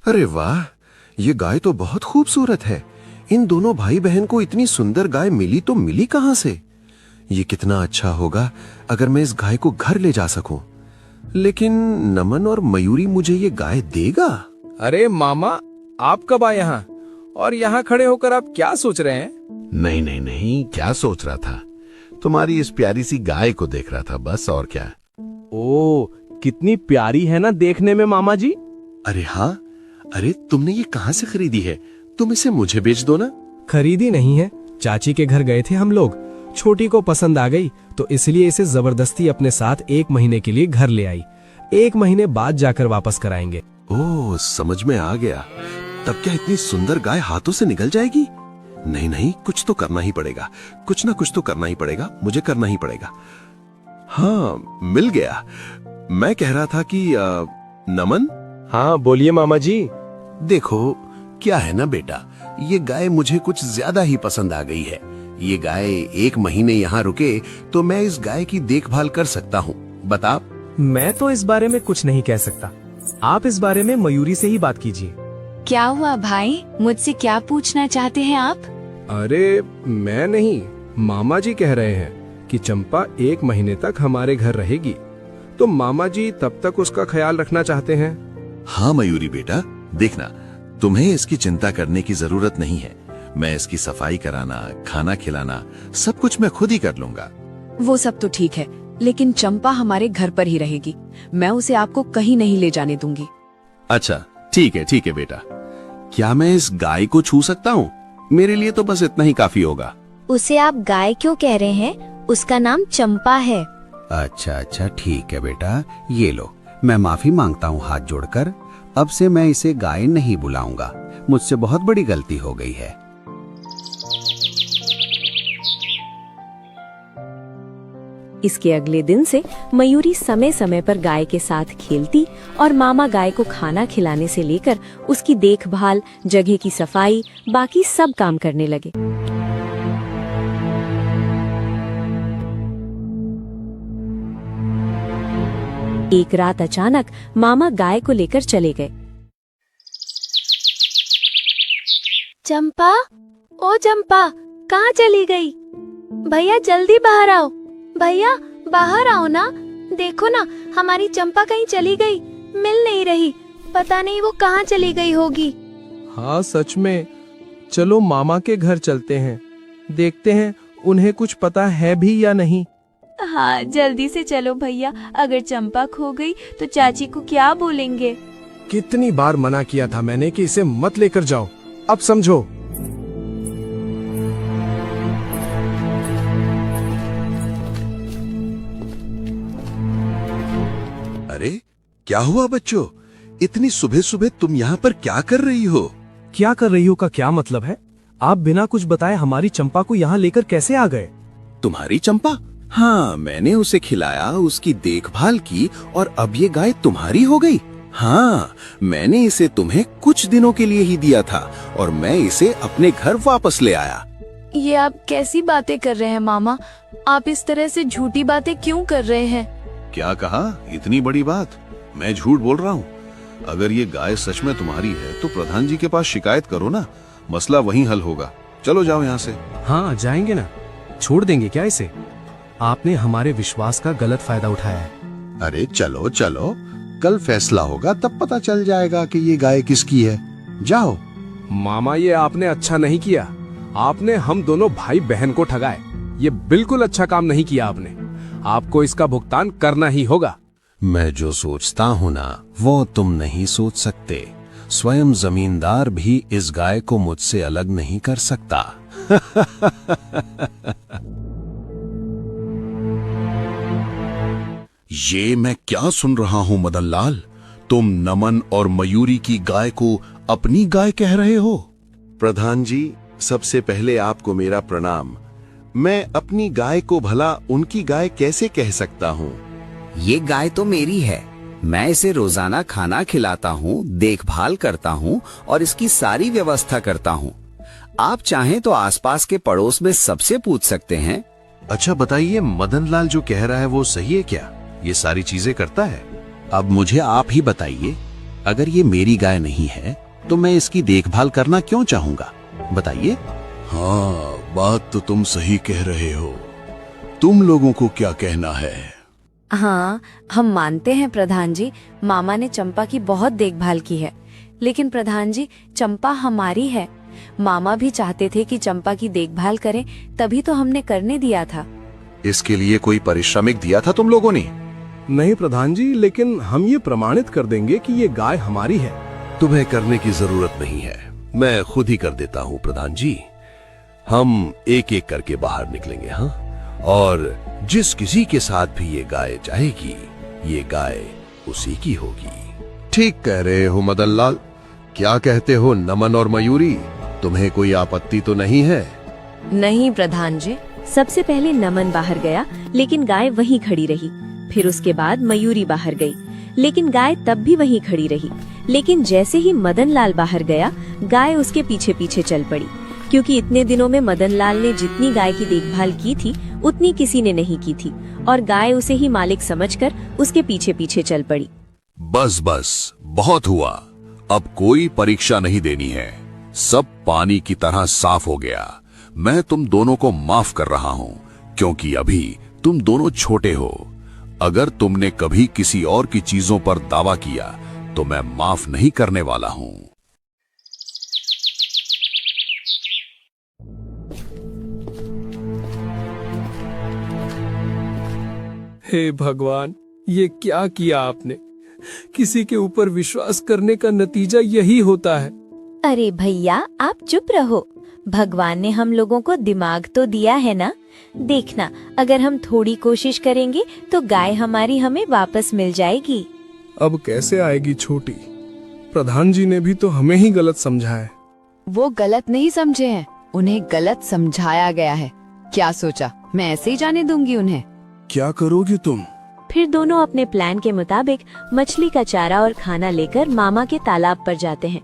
अरे वाह, ये गाय तो बहुत खूबसूरत है। इन दोनों भाई बहन को इतनी सुंदर गाय मिली तो मिली कहां से? ये कितना अच्छा होगा अगर मैं इस गाय को घर ले जा सकूं। लेकिन नमन और मयूरी मुझे ये गाय देगा? अरे मामा, आप कब आए यहाँ? और यहाँ खड़े होकर आप क्या सोच रहे हैं? नहीं नहीं नहीं, क्या सोच रहा था? तुम्हारी इस प्यारी सी गाय को देख रहा था, बस और क्या। ओ, कितनी प्यारी है ना देखने में मामा जी। अरे हाँ, अरे तुमने ये कहां से खरीदी है? तुम इसे मुझे बेच दो ना। खरीदी नहीं है, चाची के घर गए थे हम लोग। छोटी को पसंद आ गई तो इसलिए इसे जबरदस्ती अपने साथ 1 महीने के लिए घर ले आई। 1 महीने बाद जाकर वापस कराएंगे। ओह, समझ में आ गया। तब क्या इतनी सुंदर गाय हाथों से निकल जाएगी? नहीं नहीं, कुछ तो करना ही पड़ेगा। कुछ ना कुछ तो करना ही पड़ेगा, मुझे करना ही पड़ेगा। हाँ, मिल गया। मैं कह रहा था कि नमन। हाँ बोलिए मामा जी। देखो क्या है ना बेटा, ये गाय मुझे कुछ ज्यादा ही पसंद आ गई है। ये गाय 1 महीने यहाँ रुके तो मैं इस गाय की देखभाल कर सकता हूँ। बता। मैं तो इस बारे में कुछ नहीं कह सकता, आप इस बारे में मयूरी से ही बात कीजिए। क्या हुआ भाई, मुझसे क्या पूछना चाहते हैं आप? अरे मैं नहीं, मामा जी कह रहे हैं कि चंपा 1 महीने तक हमारे घर रहेगी, तो मामा जी तब तक उसका ख्याल रखना चाहते हैं। हाँ मयूरी बेटा, देखना, तुम्हें इसकी चिंता करने की जरूरत नहीं है। मैं इसकी सफाई कराना, खाना खिलाना, सब कुछ मैं खुद ही कर लूंगा। वो सब तो ठीक है, लेकिन चंपा हमारे घर पर ही रहेगी। मैं उसे आपको कहीं नहीं ले जाने दूंगी। अच्छा ठीक है बेटा। क्या मैं इस गाय को छू सकता हूँ? मेरे लिए तो बस इतना ही काफी होगा। उसे आप गाय क्यों कह रहे हैं? उसका नाम चंपा है। अच्छा ठीक है बेटा, ये लो, मैं माफी मांगता हूँ हाथ जोड़कर। अब से मैं इसे गाय नहीं बुलाऊंगा, मुझसे बहुत बड़ी गलती हो गई है। इसके अगले दिन से मयूरी समय समय पर गाय के साथ खेलती और मामा गाय को खाना खिलाने से लेकर उसकी देखभाल, जगह की सफाई, बाकी सब काम करने लगे। एक रात अचानक मामा गाय को लेकर चले गए। चंपा, ओ चंपा, कहाँ चली गई? भैया जल्दी बाहर आओ। भैया बाहर आओ ना, देखो ना हमारी चंपा कहीं चली गई, मिल नहीं रही। पता नहीं वो कहाँ चली गई होगी। हाँ सच में, चलो मामा के घर चलते हैं, देखते हैं उन्हें कुछ पता है भी या नहीं। हाँ जल्दी से चलो भैया, अगर चंपा खो गई तो चाची को क्या बोलेंगे? कितनी बार मना किया था मैंने कि इसे मत लेकर जाओ, अब समझो। अरे क्या हुआ बच्चों, इतनी सुबह सुबह तुम यहाँ पर क्या कर रही हो? क्या कर रही हो का क्या मतलब है? आप बिना कुछ बताए हमारी चंपा को यहाँ लेकर कैसे आ गए? तुम्हारी चंपा? हाँ, मैंने उसे खिलाया, उसकी देखभाल की और अब ये गाय तुम्हारी हो गई। हाँ, मैंने इसे तुम्हें कुछ दिनों के लिए ही दिया था और मैं इसे अपने घर वापस ले आया। ये आप कैसी बातें कर रहे हैं मामा? आप इस तरह से झूठी बातें क्यों कर रहे हैं? क्या कहा? इतनी बड़ी बात? मैं झूठ बोल रहा हूँ? अगर ये गाय सच में तुम्हारी है तो प्रधान जी के पास शिकायत करो ना, मसला वहीं हल होगा। चलो जाओ यहाँ से। हाँ जाएंगे ना, छोड़ देंगे क्या इसे? आपने हमारे विश्वास का गलत फायदा उठाया है। अरे चलो चलो, कल फैसला होगा तब पता चल जाएगा कि ये गाय किसकी है। जाओ। मामा ये आपने अच्छा नहीं किया, आपने हम दोनों भाई बहन को ठगाए। ये बिल्कुल अच्छा काम नहीं किया आपने, आपको इसका भुगतान करना ही होगा। मैं जो सोचता हूँ ना वो तुम नहीं सोच सकते। स्वयं जमींदार भी इस गाय को मुझसे अलग नहीं कर सकता। ये मैं क्या सुन रहा हूँ मदन लाल? तुम नमन और मयूरी की गाय को अपनी गाय कह रहे हो? प्रधान जी, सबसे पहले आपको मेरा प्रणाम। मैं अपनी गाय को भला उनकी गाय कैसे कह सकता हूँ? ये गाय तो मेरी है, मैं इसे रोजाना खाना खिलाता हूँ, देखभाल करता हूँ और इसकी सारी व्यवस्था करता हूँ। आप चाहें तो आसपास के पड़ोस में सबसे पूछ सकते हैं। अच्छा बताइए, मदन लाल जो कह रहा है वो सही है क्या? ये सारी चीजें करता है? अब मुझे आप ही बताइए, अगर ये मेरी गाय नहीं है तो मैं इसकी देखभाल करना क्यों चाहूंगा, बताइए। हाँ, बात तो तुम सही कह रहे हो। तुम लोगों को क्या कहना है? हाँ, हम मानते हैं प्रधान जी, मामा ने चंपा की बहुत देखभाल की है, लेकिन प्रधान जी चंपा हमारी है। मामा भी चाहते थे कि चंपा की देखभाल करें, तभी तो हमने करने दिया था। इसके लिए कोई पारिश्रमिक दिया था तुम लोगों ने? नहीं प्रधान जी, लेकिन हम ये प्रमाणित कर देंगे कि ये गाय हमारी है। तुम्हें करने की जरूरत नहीं है, मैं खुद ही कर देता हूँ प्रधान जी। हम एक एक करके बाहर निकलेंगे, हाँ, और जिस किसी के साथ भी ये गाय जाएगी, ये गाय उसी की होगी। ठीक कह रहे हो मदन लाल। क्या कहते हो नमन और मयूरी, तुम्हें कोई आपत्ति तो नहीं है? नहीं प्रधान जी। सबसे पहले नमन बाहर गया, लेकिन गाय वहीं खड़ी रही। फिर उसके बाद मयूरी बाहर गई, लेकिन गाय तब भी वहीं खड़ी रही। लेकिन जैसे ही मदन लाल बाहर गया, गाय उसके पीछे पीछे चल पड़ी, क्योंकि इतने दिनों में मदन लाल ने जितनी गाय की देखभाल की थी उतनी किसी ने नहीं की थी, और गाय उसे ही मालिक समझकर उसके पीछे पीछे चल पड़ी। बस बस, बहुत हुआ। अब कोई परीक्षा नहीं देनी है, सब पानी की तरह साफ हो गया। मैं तुम दोनों को माफ कर रहा हूँ, क्योंकि अभी तुम दोनों छोटे हो। अगर तुमने कभी किसी और की चीजों पर दावा किया तो मैं माफ नहीं करने वाला हूँ। हे भगवान, ये क्या किया आपने? किसी के ऊपर विश्वास करने का नतीजा यही होता है। अरे भैया आप चुप रहो, भगवान ने हम लोगों को दिमाग तो दिया है ना। देखना, अगर हम थोड़ी कोशिश करेंगे तो गाय हमारी हमें वापस मिल जाएगी। अब कैसे आएगी छोटी? प्रधान जी ने भी तो हमें ही गलत समझा है। वो गलत नहीं समझे हैं, उन्हें गलत समझाया गया है। क्या सोचा मैं ऐसे ही जाने दूंगी उन्हें? क्या करोगी तुम? फिर दोनों अपने प्लान के मुताबिक मछली का चारा और खाना लेकर मामा के तालाब पर जाते हैं।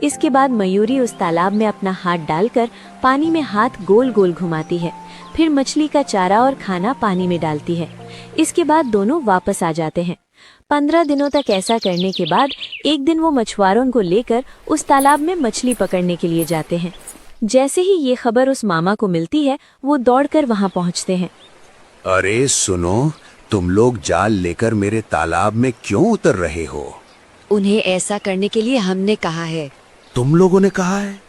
इसके बाद मयूरी उस तालाब में अपना हाथ डालकर पानी में हाथ गोल गोल घुमाती है, फिर मछली का चारा और खाना पानी में डालती है। इसके बाद दोनों वापस आ जाते हैं। 15 दिनों तक ऐसा करने के बाद एक दिन वो मछुआरों को लेकर उस तालाब में मछली पकड़ने के लिए जाते हैं। जैसे ही ये खबर उस मामा को मिलती है, वो दौड़कर वहाँ पहुँचते हैं। अरे सुनो, तुम लोग जाल लेकर मेरे तालाब में क्यों उतर रहे हो? उन्हें ऐसा करने के लिए हमने कहा है। तुम लोगों ने कहा है?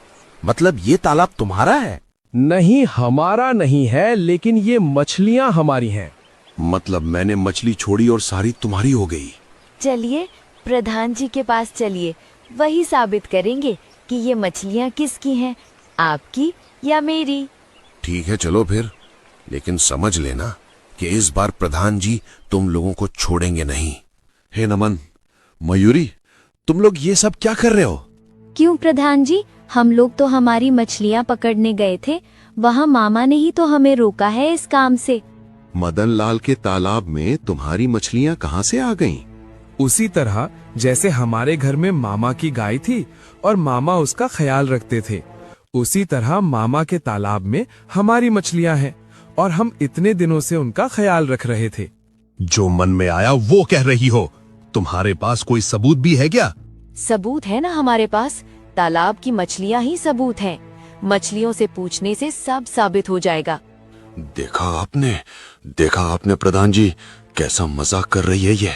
मतलब ये तालाब तुम्हारा है? नहीं, हमारा नहीं है, लेकिन ये मछलियाँ हमारी हैं। मतलब मैंने मछली छोड़ी और सारी तुम्हारी हो गई? चलिए प्रधान जी के पास चलिए, वही साबित करेंगे कि ये मछलियाँ किसकी हैं, आपकी या मेरी। ठीक है, चलो फिर, लेकिन समझ लेना कि इस बार प्रधान जी तुम लोगों को छोड़ेंगे नहीं। हे नमन, मयूरी, तुम लोग ये सब क्या कर रहे हो? क्यों प्रधान जी, हम लोग तो हमारी मछलियाँ पकड़ने गए थे, वहाँ मामा ने ही तो हमें रोका है इस काम से। मदन लाल के तालाब में तुम्हारी मछलियाँ कहाँ से आ गईं? उसी तरह जैसे हमारे घर में मामा की गाय थी और मामा उसका ख्याल रखते थे, उसी तरह मामा के तालाब में हमारी मछलियाँ हैं और हम इतने दिनों से उनका ख्याल रख रहे थे। जो मन में आया वो कह रही हो। तुम्हारे पास कोई सबूत भी है क्या? सबूत है ना हमारे पास, तालाब की मछलियाँ ही सबूत हैं। मछलियों से पूछने से सब साबित हो जाएगा। देखा आपने प्रधान जी, कैसा मजाक कर रही है ये।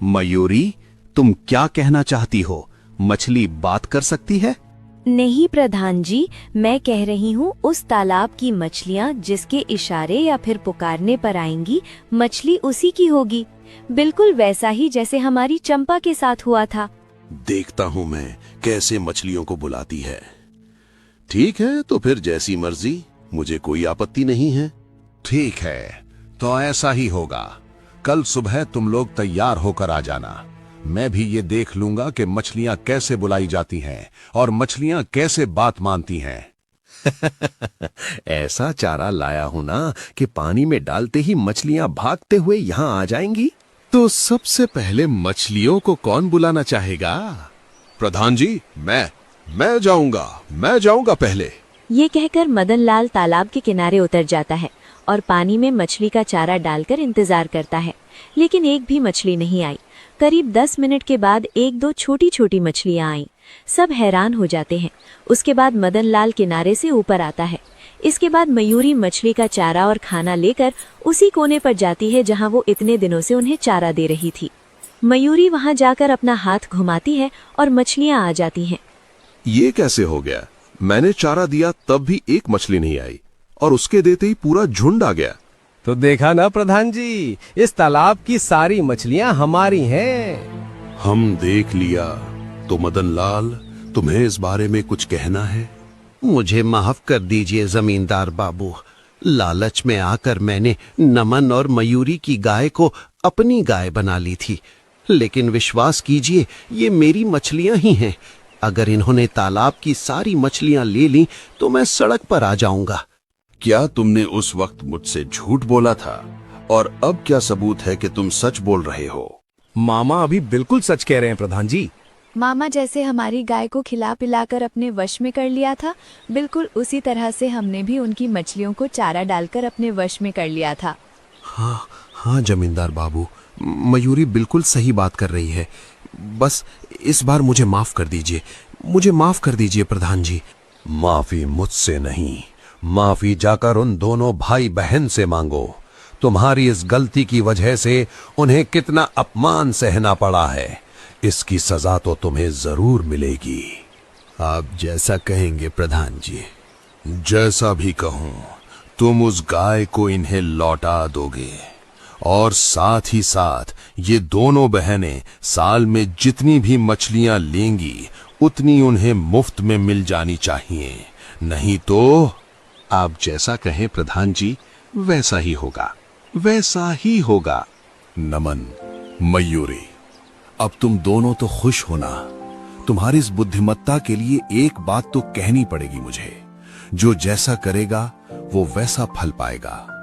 मयूरी, तुम क्या कहना चाहती हो? मछली बात कर सकती है? नहीं प्रधान जी, मैं कह रही हूँ उस तालाब की मछलियाँ जिसके इशारे या फिर पुकारने पर आएंगी, मछली उसी की होगी, बिल्कुल वैसा ही जैसे हमारी चंपा के साथ हुआ था। देखता हूँ मैं कैसे मछलियों को बुलाती है। ठीक है, तो फिर जैसी मर्जी, मुझे कोई आपत्ति नहीं है। ठीक है, तो ऐसा ही होगा। कल सुबह तुम लोग तैयार होकर आ जाना। मैं भी ये देख लूंगा कि मछलियां कैसे बुलाई जाती हैं और मछलियां कैसे बात मानती हैं। ऐसा चारा लाया हूं ना कि पानी में डालते ही मछलियां भागते हुए यहाँ आ जाएंगी। तो सबसे पहले मछलियों को कौन बुलाना चाहेगा? प्रधान जी, मैं जाऊंगा पहले। ये कहकर मदन लाल तालाब के किनारे उतर जाता है और पानी में मछली का चारा डालकर इंतजार करता है। लेकिन एक भी मछली नहीं आई। करीब 10 मिनट के बाद एक दो छोटी छोटी मछलियां आईं। सब हैरान हो जाते हैं। उसके बाद मदन लाल किनारे से ऊपर आता है। इसके बाद मयूरी मछली का चारा और खाना लेकर उसी कोने पर जाती है जहां वो इतने दिनों से उन्हें चारा दे रही थी। मयूरी वहां जाकर अपना हाथ घुमाती है और मछलियां आ जाती हैं। ये कैसे हो गया? मैंने चारा दिया तब भी एक मछली नहीं आई और उसके देते ही पूरा झुंड आ गया। तो देखा ना प्रधान जी, इस तालाब की सारी मछलियां हमारी हैं। हम देख लिया। तो मदन लाल, तुम्हें इस बारे में कुछ कहना है? मुझे माफ कर दीजिए जमींदार बाबू। लालच में आकर मैंने नमन और मयूरी की गाय को अपनी गाय बना ली थी, लेकिन विश्वास कीजिए ये मेरी मछलियां ही हैं। अगर इन्होंने तालाब की सारी मछलियां ले ली तो मैं सड़क पर आ जाऊंगा। क्या तुमने उस वक्त मुझसे झूठ बोला था और अब क्या सबूत है कि तुम सच बोल रहे हो? मामा अभी बिल्कुल सच कह रहे हैं प्रधान जी। मामा जैसे हमारी गाय को खिला पिलाकर अपने वश में कर लिया था, बिल्कुल उसी तरह से हमने भी उनकी मछलियों को चारा डालकर अपने वश में कर लिया था। हाँ जमींदार बाबू, मयूरी बिल्कुल सही बात कर रही है। बस इस बार मुझे माफ कर दीजिए, मुझे माफ कर दीजिए प्रधान जी। माफी मुझसे नहीं, माफी जाकर उन दोनों भाई बहन से मांगो। तुम्हारी इस गलती की वजह से उन्हें कितना अपमान सहना पड़ा है, इसकी सजा तो तुम्हें जरूर मिलेगी। आप जैसा कहेंगे प्रधान जी। जैसा भी कहूं, तुम उस गाय को इन्हें लौटा दोगे और साथ ही साथ ये दोनों बहनें साल में जितनी भी मछलियां लेंगी उतनी उन्हें मुफ्त में मिल जानी चाहिए, नहीं तो। आप जैसा कहें प्रधान जी, वैसा ही होगा, वैसा ही होगा। नमन, मयूरी, अब तुम दोनों तो खुश होना। तुम्हारी इस बुद्धिमत्ता के लिए एक बात तो कहनी पड़ेगी मुझे, जो जैसा करेगा वो वैसा फल पाएगा।